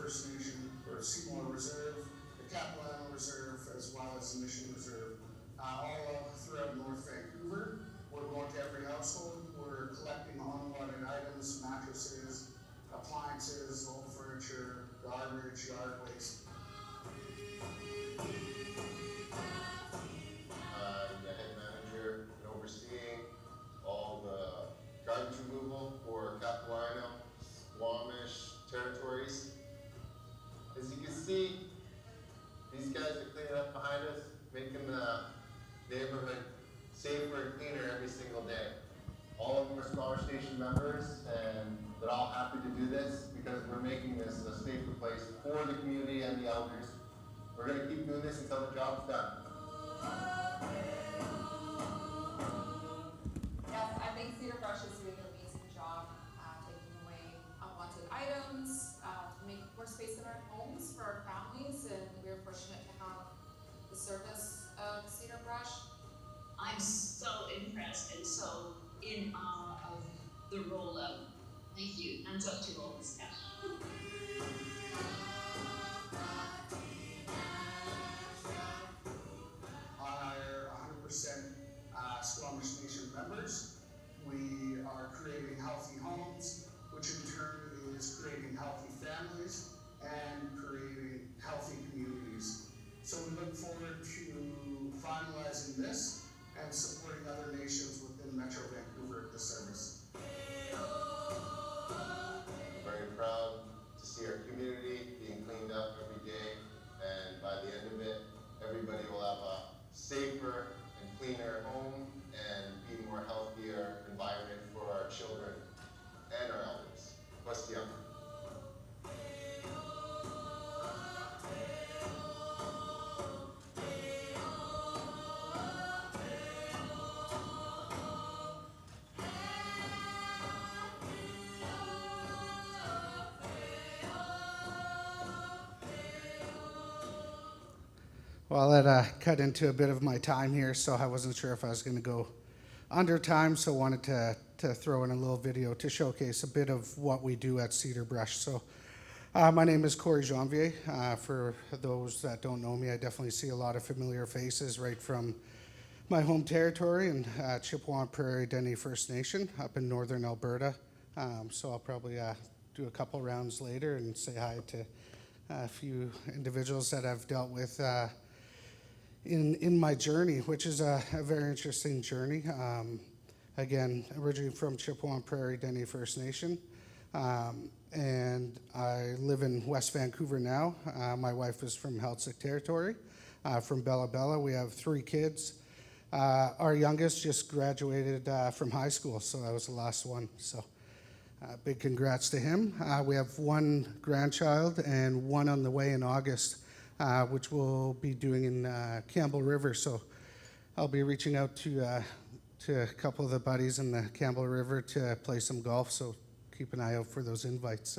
First Nation, or Seymour Reserve, the Capilano Reserve, as well as the Mission Reserve, all throughout North Vancouver. We're going to every household. We're collecting unwanted items, mattresses, appliances, old furniture, garbage, yard waste. I'm the head manager and overseeing all the garbage removal for Capilano, Squamish territories. As you can see, these guys are cleaning up behind us, making the neighborhood safer and cleaner every single day. All of them are Scholar Station members, and they're all happy to do this because we're making this a safer place for the community and the elders. We're going to keep doing this until the job's done. Yes, I think Cedar Brush is doing an amazing job taking away unwanted items, to make more space in our homes for our families, and we're fortunate to have the service of Cedar Brush. I'm so impressed and so in awe of the rollout. Thank you. Hands up to all the staff. Are 100% Squamish Nation members. We are creating healthy homes, which in turn is creating healthy families and creating healthy communities. So we look forward to finalizing this and supporting other nations within Metro Vancouver at this service. I'm very proud to see our community being cleaned up every day, and by the end of it, everybody will have a safer and cleaner home and be more healthier environment for our children and our elders. What's the other? Well, that cut into a bit of my time here, so I wasn't sure if I was going to go under time, so wanted to throw in a little video to showcase a bit of what we do at Cedar Brush. So my name is Janvier. For those that don't know me, I definitely see a lot of familiar faces right from my home territory in Chippewa Prairie Dene First Nation up in northern Alberta. So I'll probably do a couple rounds later and say hi to a few individuals that I've dealt with in my journey, which is a very interesting journey. Again, originally from Chippewa Prairie Dene First Nation, and I live in West Vancouver now. My wife is from Heiltsuk Territory, from Bella Bella. We have 3 kids. Our youngest just graduated from high school, so I was the last one. So big congrats to him. We have 1 grandchild and 1 on the way in August, which we'll be doing in Campbell River. So I'll be reaching out to a couple of the buddies in the Campbell River to play some golf. So keep an eye out for those invites.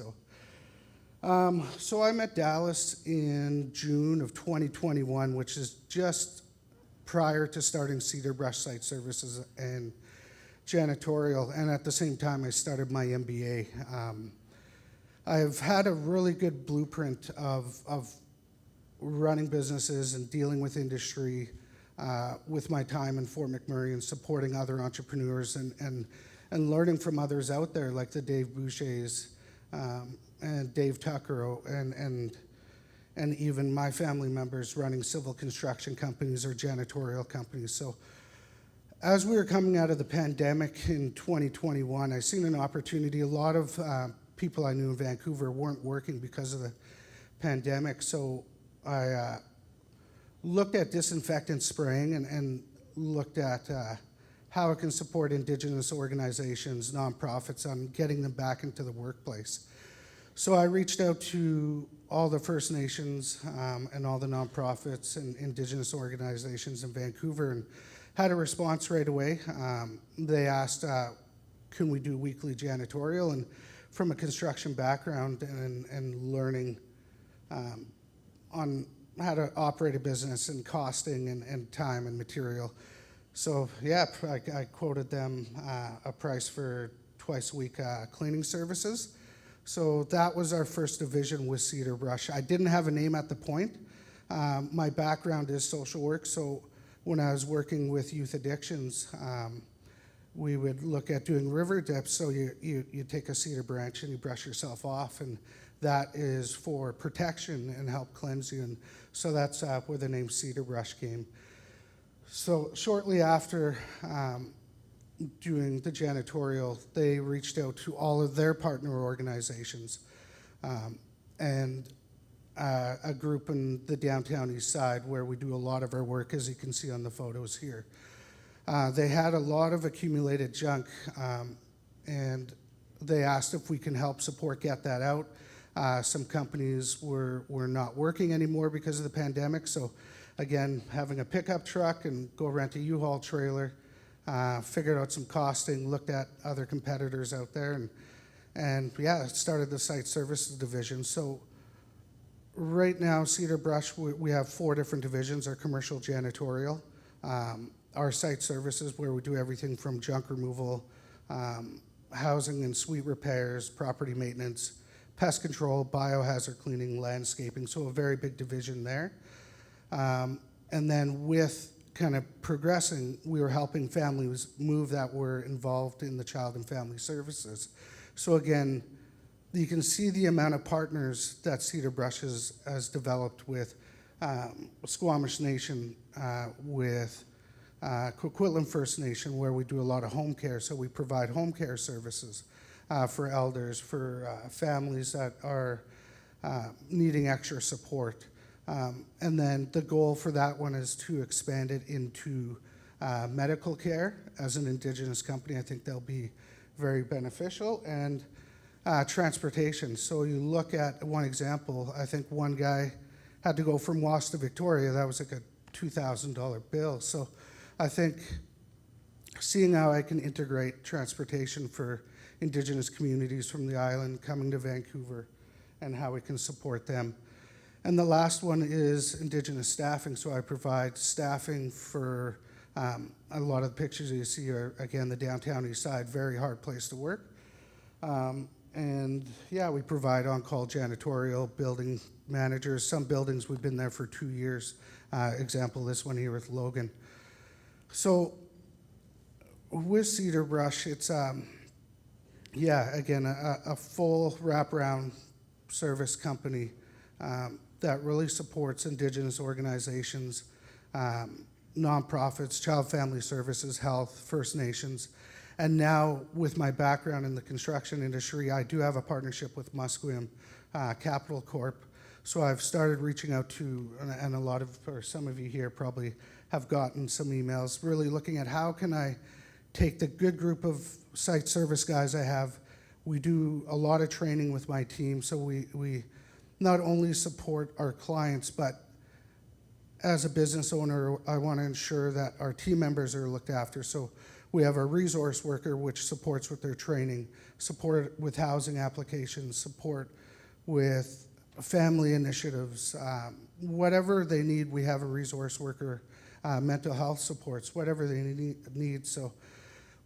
So I met Dallas in June of 2021, which is just prior to starting Cedar Brush Site Services and Janitorial, and at the same time I started my MBA. I've had a really good blueprint of running businesses and dealing with industry with my time in Fort McMurray and supporting other entrepreneurs and learning from others out there like the Dave Bouchers and Dave Tucker and even my family members running civil construction companies or janitorial companies. So as we were coming out of the pandemic in 2021, I seen an opportunity. A lot of people I knew in Vancouver weren't working because of the pandemic. So I looked at disinfectant spraying and looked at how it can support Indigenous organizations, nonprofits on getting them back into the workplace. So I reached out to all the First Nations and all the nonprofits and Indigenous organizations in Vancouver and had a response right away. They asked, can we do weekly janitorial? And from a construction background and learning on how to operate a business and costing and time and material. So yeah, I quoted them a price for twice a week cleaning services. So that was our first division with Cedar Brush. I didn't have a name at the point. My background is social work, so when I was working with youth addictions, we would look at doing river dips. So you take a cedar branch and you brush yourself off, and that is for protection and help cleanse you. And so that's where the name Cedar Brush came. So shortly after doing the janitorial, they reached out to all of their partner organizations, and a group in the downtown east side where we do a lot of our work, as you can see on the photos here. They had a lot of accumulated junk, and they asked if we can help support get that out. Some companies were not working anymore because of the pandemic, so again, having a pickup truck and go rent a U-Haul trailer, figured out some costing, looked at other competitors out there, and yeah, started the site services division. So right now, Cedar Brush, we have 4 different divisions: our commercial janitorial, our site services, where we do everything from junk removal, housing and suite repairs, property maintenance, pest control, biohazard cleaning, landscaping, so a very big division there. And then with kind of progressing, we were helping families move that were involved in the child and family services. So again, you can see the amount of partners that Cedar Brush has developed with Squamish Nation, with Coquitlam First Nation, where we do a lot of home care. So we provide home care services for elders, for families that are needing extra support. And then the goal for that one is to expand it into medical care. As an Indigenous company, I think they'll be very beneficial. And transportation. So you look at one example, I think one guy had to go from Wass to Victoria. That was like a $2,000 bill. So I think seeing how I can integrate transportation for Indigenous communities from the island coming to Vancouver and how we can support them. And the last one is Indigenous staffing. So I provide staffing for a lot of the pictures you see are, again, the downtown east side, very hard place to work. And yeah, we provide on-call janitorial, building managers. Some buildings we've been there for 2 years. Example, this one here with Logan. So with Cedar Brush, it's, yeah, again, a full wraparound service company that really supports Indigenous organizations, nonprofits, child family services, health, First Nations. And now, with my background in the construction industry, I do have a partnership with Musqueam Capital Corp. So I've started reaching out to, and a lot of, or some of you here probably have gotten some emails, really looking at how can I take the good group of site service guys I have. We do a lot of training with my team, so we not only support our clients, but as a business owner, I want to ensure that our team members are looked after. So we have a resource worker which supports with their training, support with housing applications, support with family initiatives, whatever they need, we have a resource worker, mental health supports, whatever they need. So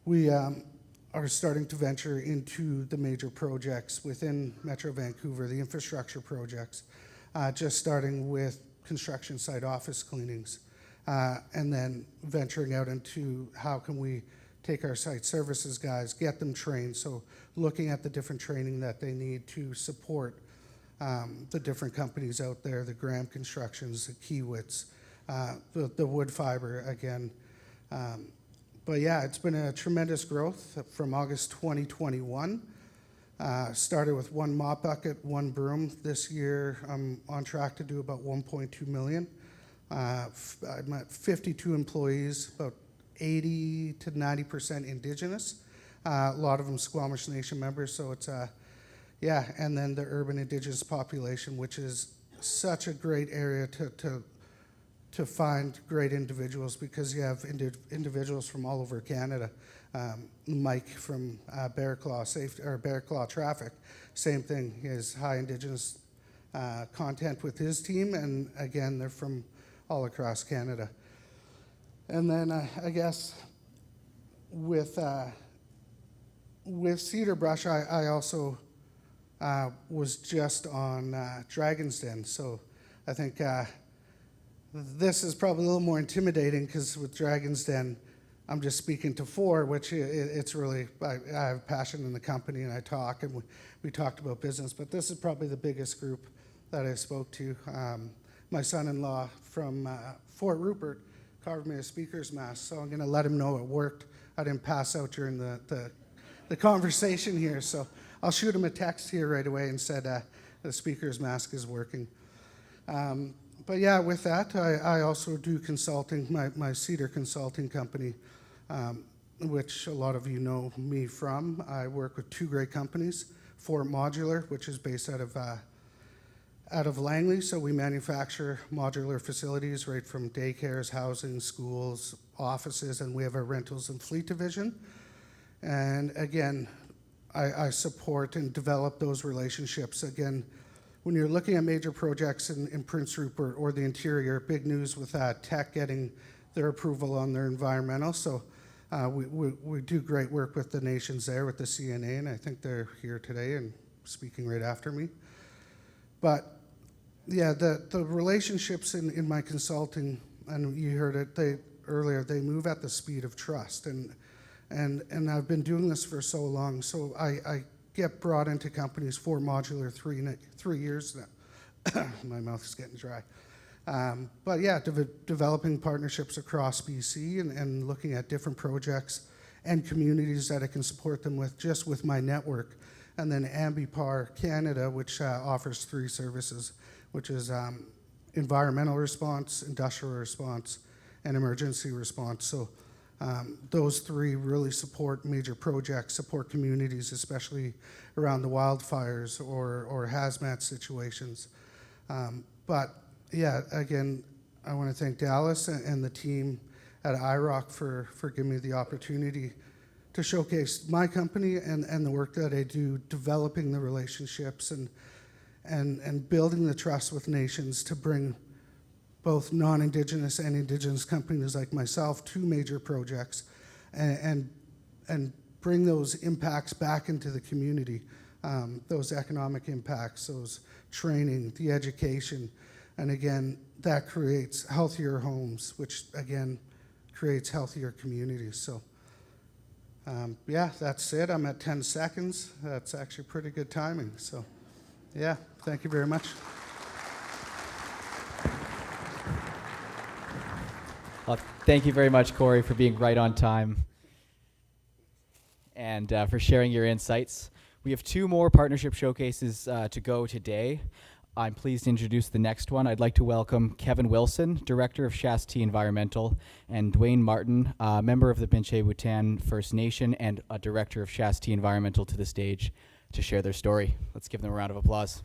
we are starting to venture into the major projects within Metro Vancouver, the infrastructure projects, just starting with construction site office cleanings, and then venturing out into how can we take our site services guys, get them trained. So looking at the different training that they need to support the different companies out there, the Graham Constructions, the Kiewits, the wood fiber again. But yeah, it's been a tremendous growth from August 2021. Started with 1 mop bucket, 1 broom. This year, I'm on track to do about 1.2 million. I'm at 52 employees, about 80 to 90% Indigenous. A lot of them Squamish Nation members, so it's yeah, and then the urban Indigenous population, which is such a great area to find great individuals, because you have individuals from all over Canada. Mike from Bear Claw Safety, or Bear Claw Traffic, same thing. He has high Indigenous content with his team, and again, they're from all across Canada. And then I guess with Cedar Brush, I also was just on Dragon's Den. So I think this is probably a little more intimidating because with Dragon's Den, I'm just speaking to 4, which it's really, I have passion in the company and I talk and we talked about business, but this is probably the biggest group that I spoke to. My son-in-law from Fort Rupert carved me a speaker's mask, so I'm gonna let him know it worked. I didn't pass out during the conversation here, so I'll shoot him a text here right away and said the speaker's mask is working. But yeah, with that, I also do consulting, my Cedar consulting company, which a lot of you know me from. I work with 2 great companies, Fort Modular, which is based out of Langley, so we manufacture modular facilities right from daycares, housing, schools, offices, and we have a rentals and fleet division. And again, I support and develop those relationships. Again, when you're looking at major projects in Prince Rupert or the interior, big news with Tech getting their approval on their environmental. So we do great work with the nations there, with the CNA, and I think they're here today and speaking right after me. But yeah, the relationships in my consulting, and you heard it earlier, they move at the speed of trust. And I've been doing this for so long, so I get brought into companies for modular 3 years now. My mouth is getting dry. But yeah, developing partnerships across BC and looking at different projects and communities that I can support them with, just with my network. And then Ambipar Canada, which offers 3 services, which is environmental response, industrial response, and emergency response. So those 3 really support major projects, support communities, especially around the wildfires or hazmat situations. But yeah, again, I want to thank Dallas and the team at IROC for giving me the opportunity to showcase my company and the work that I do, developing the relationships and building the trust with nations to bring both non-Indigenous and Indigenous companies like myself to major projects and bring those impacts back into the community, those economic impacts, those training, the education, and again, that creates healthier homes, which again, creates healthier communities. So yeah, that's it. I'm at 10 seconds. That's actually pretty good timing. So yeah, thank you very much. Well, thank you very much, Corey, for being right on time and for sharing your insights. We have 2 more partnership showcases to go today. I'm pleased to introduce the next one. I'd like to welcome Kevin Wilson, Director of Shasti Environmental, and Dwayne Martin, member of the Pinche-Wutan First Nation and a Director of Shasti Environmental, to the stage to share their story. Let's give them a round of applause.